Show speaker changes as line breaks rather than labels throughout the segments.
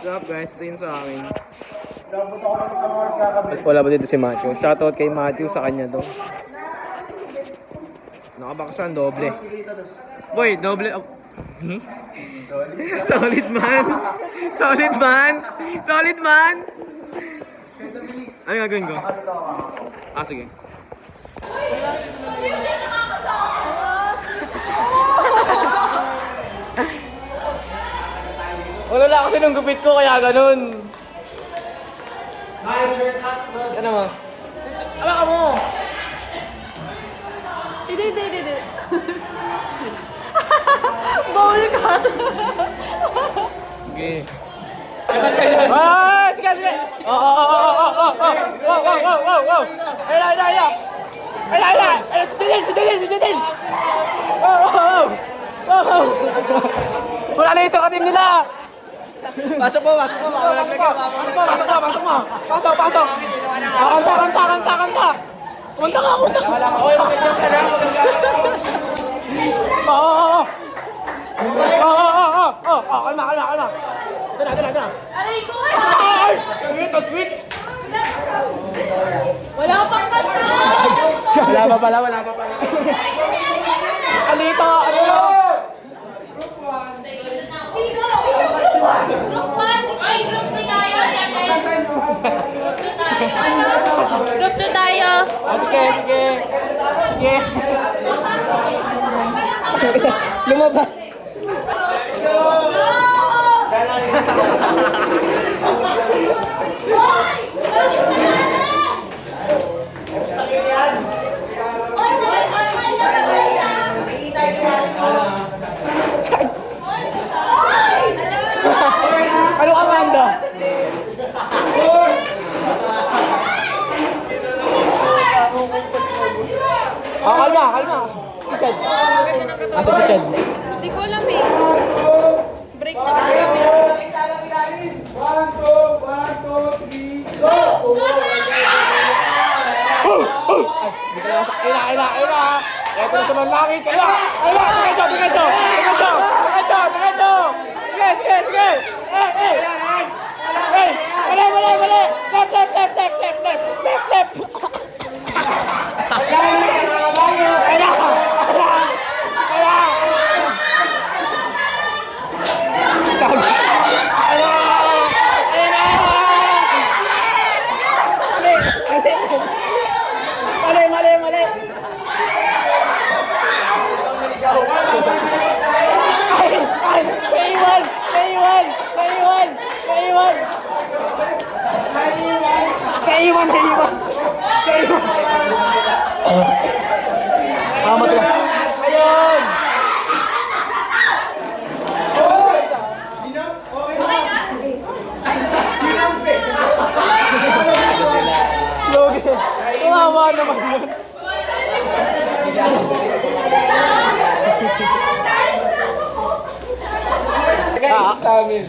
up guys? Ito yun sa akin.
Nabot ako ng isang oras kakabit.
Wala ba dito si Matthew? Shoutout kay Matthew sa kanya to. Nakabaksan, doble. Boy, doble. Oh. Solid man. Solid man. Solid man. Ano gagawin ko? Ah, sige. Wala lang kasi nung gupit ko kaya ganun.
Nice shortcut.
Ano mo? Ama ka mo!
Hindi. Bowl ka.
Okay. Ah! Sige! Oh! Wow! Ay! Sidin! Oh! Wala na yung sa team nila!
Pasok mo. Pasok mo.
Pasok! Kanta! Kumanta ka! Oo! Kalma! Ito na!
Aray ko!
Sweet!
Wala pang kanta!
Wala pa pala. Alito!
Sino? Group 1? Ay, group 2 tayo. Group 2 tayo.
Sige. Lumabas. Ano Amanda? Kalma. Si Chad. Asa si Chad?
Hindi ko alam eh. Break na kasi kami.
One, two, three, go!
Ina. Ito na naman langit. Diretso. Sige. Hey. Mali. Left. Mali. Kaiwan. Amat ka. Ayun. Logi. Tumawa naman yun. Sa amin.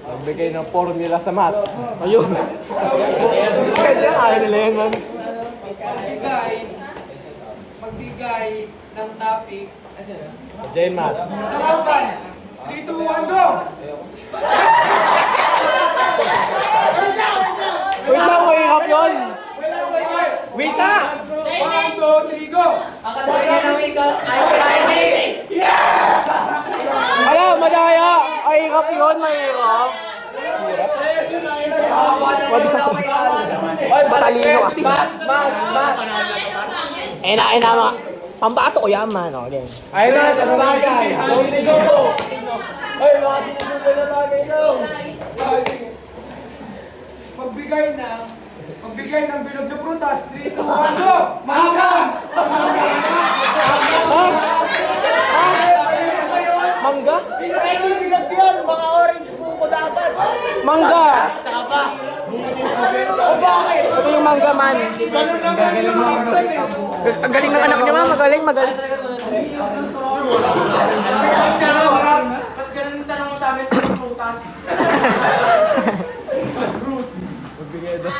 Nagbigay ng formula sa math. Ayun. Ayaw nila yan, man.
Magbigay ng topic.
Sa J-Math.
Sa kapan. 3, 2, 1, go!
Wait lang, mahirap yun.
Wait ka! 1, 2, 3, go!
Ala, madaya. Ay, hirap yun, mahirap. Ay, matalino kasi. Ena, pambato ko yaman. Okay.
Ayun na, sa bagay. Sinusubo. Ay, mga sinusubo na bagay daw. Magbigay ng bilog sa prutas. 3, 2, 1, go! Mahakam!
Mangga?
Hindi bilog yun. Mga orange buko dapat.
Mangga!
Saka pa. O bakit?
Ito yung mangga man.
Ganun lang ang ilang minsan eh.
Ang galing ng anak niya, ma. Magaling.
Ba't ganun yung tanong mo sa amin kung prutas? Magbigay na.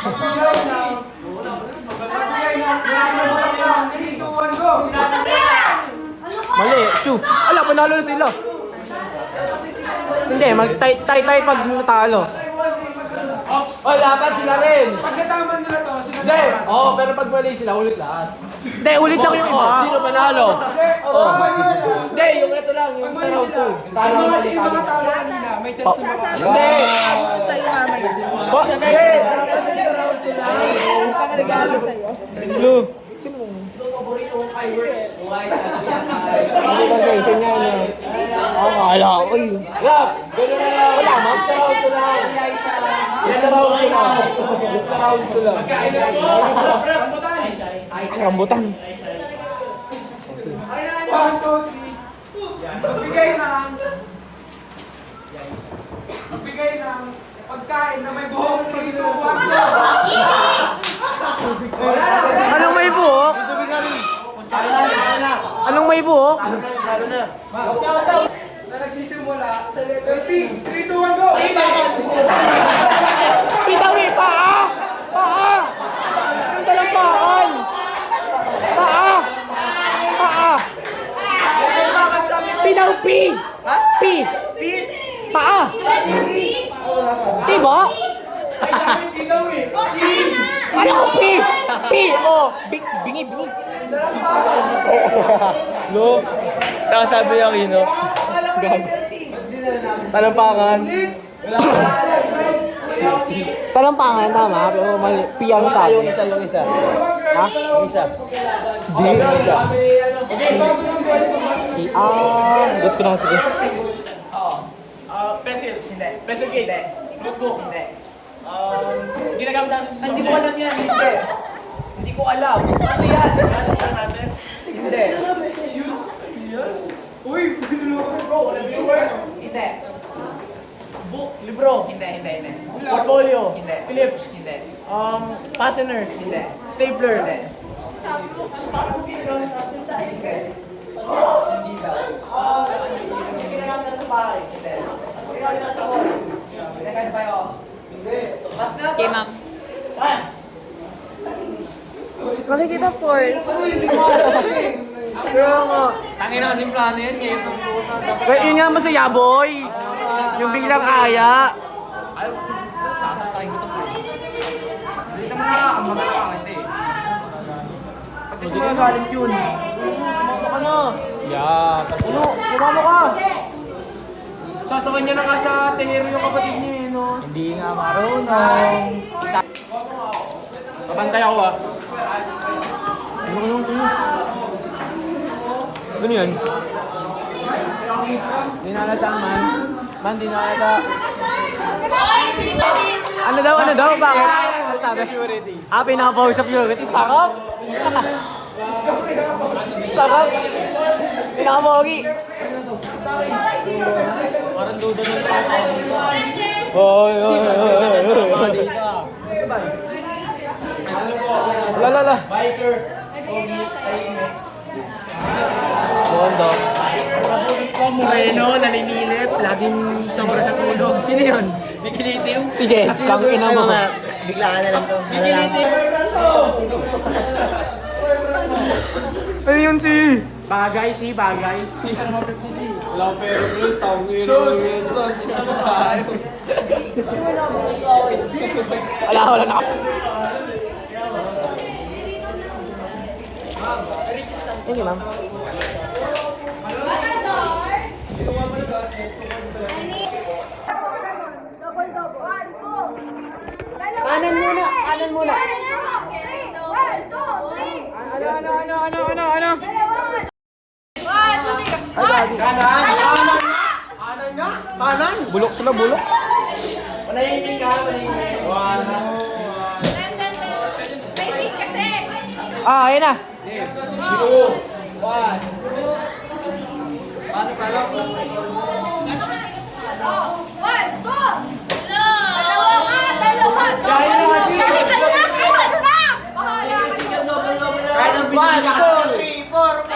Mali, shoot. Ala, panalo na sila.
Hindi, mag-tie pag natalo. Oh, dapat sila rin.
Pag natama nila to, sila
Hindi. Oo, pero pag mali sila, ulit lahat. Hindi, ulit lang yung iba. Sino panalo? Hindi, yung ito lang, yung sa round 2.
Yung mga talo kanina, may chance na makakita.
Hindi.
Sa'yo, mama.
Hindi. Sa round 2 lang.
Regalo sa'yo.
Blue. Sino mo? Hindi ba sa'yo? Siya niya. Akala ko eh. Rob, gano'n na lang. Wala, mag sa round 2 lang. Sa round 2 lang. Sa round 2 lang. Rambutan.
1, 2, 3. Magbigay ng pagkain na may buhok dito.
Anong may buhok? Anong may buhok?
Na nagsisimula sa letter P. 3, 2, 1, go!
Bitaw eh! Paa! Paa! Ang dalang paan! Paa! Paa! Bitaw P! P! Paa! P ba? Ano ko P? P! Oh! Bingi! Lo!
Nakasabi niya Kino. Talampakan.
Talampakan, tama. Pero mali. P ang sa akin. Yung isa. Ha? Yung isa. Di. Isa. Gets ko na. Sige.
Pencil. Hindi. Pencil case. Notebook. Hindi. Ginagamit natin sa
Hindi ko alam yan. Hindi. Hindi ko alam. Ano yan?
Nasa natin.
Hindi.
Uy,
Hindi.
Book. Libro.
Hindi.
Portfolio.
Hindi.
Clips.
Hindi.
Fastener.
Hindi.
Stapler.
Hindi.
Ginagamit natin sa bahay.
Hindi. Ginagamit ba yun? Mas na?
Okay, ma'am.
Pass.
Makikita force.
Tangin na kasing plano yan ngayon. Wait, yun nga masaya, boy. Yung biglang aya. Hindi ka galit yun. Sumama ka na. Yeah. Ano? Sumama ka. Sasakay niya na nga sa tehero yung kapatid niya eh, no? Hindi nga marunong.
Papantay ako ah.
Ano yan? Di nalata, man. Man, di nalata. Ano daw? Bakit? Ano sabi? Security. Pinaka-power sa security. Sakap! Sakap! Pinaka-pogi. Parang duda ng tao. Oy. Lala.
Biker. Pogi. Tahimik.
Bondo.
Moreno, naninilip, laging sobra sa tulog. Sino yun? Bikinitim?
Si Jess, kang ina mo.
Bigla ka na lang to.
Bikinitim. Ano yun si? Bagay.
Wala akong pera bro, tawin.
Wala na. Hindi, ma'am. Kanan muna. Ano? Bulok sila, bulok.
Manahimik ka, manahimik.
Basic kasi.
Ayun na.
One, two. Dalawa. Kahit ano lang. Bahala.
Kahit ang binigyan ka sa 3, 4, 5.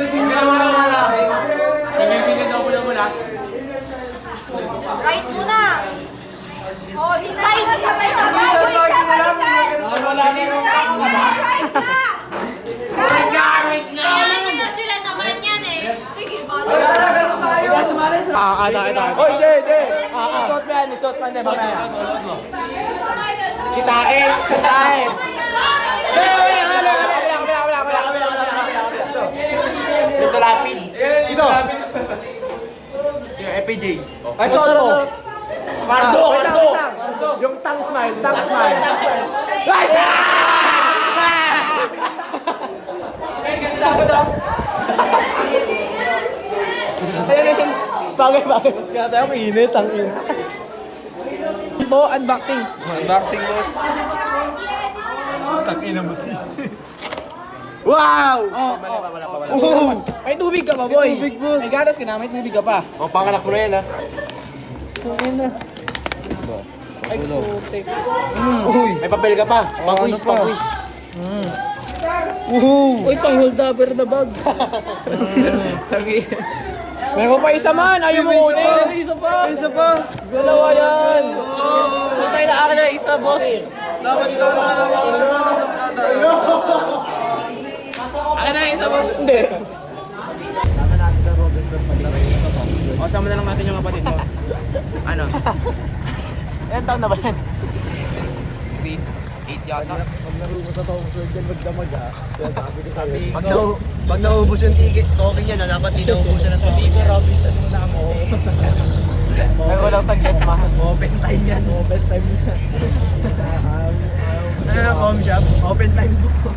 Single mo lang wala. Single double mo lang.
Right muna. Oh, di na. Right na sabay-sabay. Right na. Right na. Kaya na sila
Oh, hindi. Isot pa yan, hindi, mamaya. Kitain.
Ito lapid. Ito. Yung FPJ.
Ay, Soto. Cardo. Yung tongue smile. Right! Bagay. Mas nga tayo mainit, ang init. Po, unboxing.
Unboxing, boss.
Takina mo sis.
Wow!
May tubig ka ba, boy?
May tubig, boss.
May gatas ka na, may tubig ka pa.
O, panganak mo na yan, ha?
Ay, putik.
May papel ka pa. Pang-quiz.
Uy, pang hold upper na bag. Meron pa isa man, ayaw mo kunin. Isa pa. Dalawa yan. Tayo na akin na isa, boss.
Dapat ikaw na
Akin na isa, boss. Hindi. Sama natin sa Robinson paglaro sa Tom. O, sama na lang natin yung kapatid mo. Ano? Ilan taon na ba yan?
Grade 8 yata.
Pag laro mo sa Tom Sword yan, magdamag ah. Sabi ko sa'yo.
Pag naubos yung ticket, token yan na dapat di naubusan ng token.
Hindi Robinson mo na ako. Ay, walang saglit, mahal.
Open time yan.
Open time na.
Ano na com shop? Open time book.